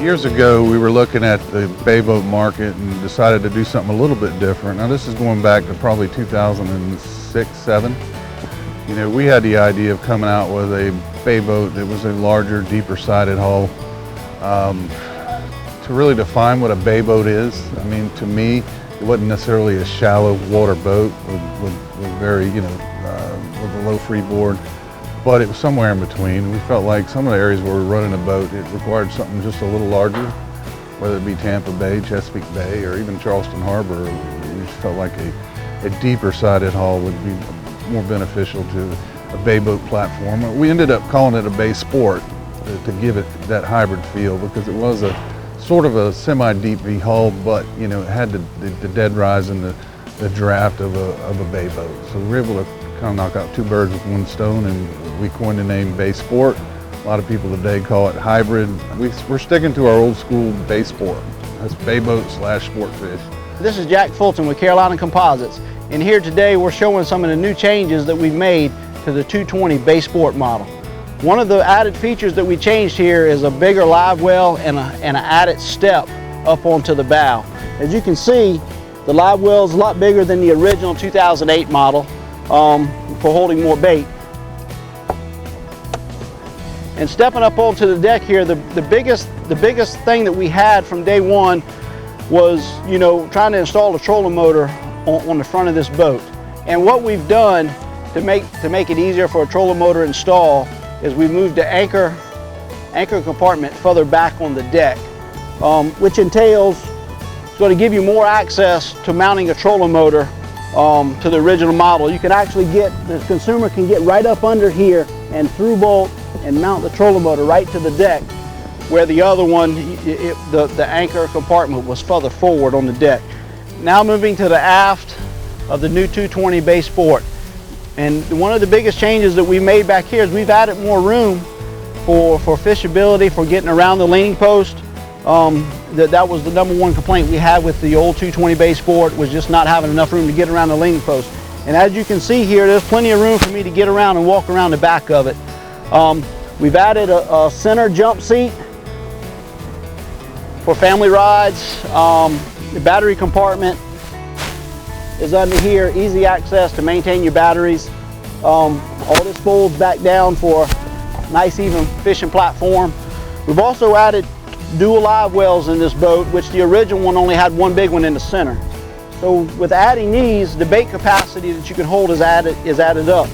Years ago, we were looking at the bay boat market and decided to do something a little bit different. Now, this is going back to probably 2006, 7. You know, we had the idea of coming out with a bay boat that was a larger, deeper sided hull. To really define what a bay boat is, I mean, to me, it wasn't necessarily a shallow water boat with very, you know, with a low freeboard, but it was somewhere in between. We felt like some of the areas where we were running a boat, it required something just a little larger, whether it be Tampa Bay, Chesapeake Bay, or even Charleston Harbor. We just felt like a deeper sided hull would be more beneficial to a bay boat platform. We ended up calling it a Baysport to give it that hybrid feel, because it was a sort of a semi-deep V hull, but you know, it had the dead rise and the draft of a bay boat. So we were able to kind of knock out two birds with one stone, and we coined the name Baysport. A lot of people today call it hybrid. We're sticking to our old school Baysport. That's bay boat / sportfish. This is Jack Fulton with Carolina Composites, and here today we're showing some of the new changes that we've made to the 220 Baysport model. One of the added features that we changed here is a bigger live well and an added step up onto the bow. As you can see, the live well is a lot bigger than the original 2008 model for holding more bait. And stepping up onto the deck here, the biggest thing that we had from day one was, you know, trying to install a trolling motor on the front of this boat. And what we've done to make it easier for a trolling motor to install is we moved the anchor compartment further back on the deck, which entails it's going to give you more access to mounting a trolling motor to the original model. You can actually the consumer can get right up under here and through bolt and mount the trolling motor right to the deck, where the other one, the anchor compartment was further forward on the deck. Now moving to the aft of the new 220 Baysport. And one of the biggest changes that we made back here is we've added more room for fishability, for getting around the leaning post. That was the #1 complaint we had with the old 220 Baysport, was just not having enough room to get around the leaning post. And as you can see here, there's plenty of room for me to get around and walk around the back of it. We've added a center jump seat for family rides. The battery compartment is under here, easy access to maintain your batteries. All this folds back down for a nice even fishing platform. We've also added dual live wells in this boat, which the original one only had one big one in the center. So with adding these, the bait capacity that you can hold is added up.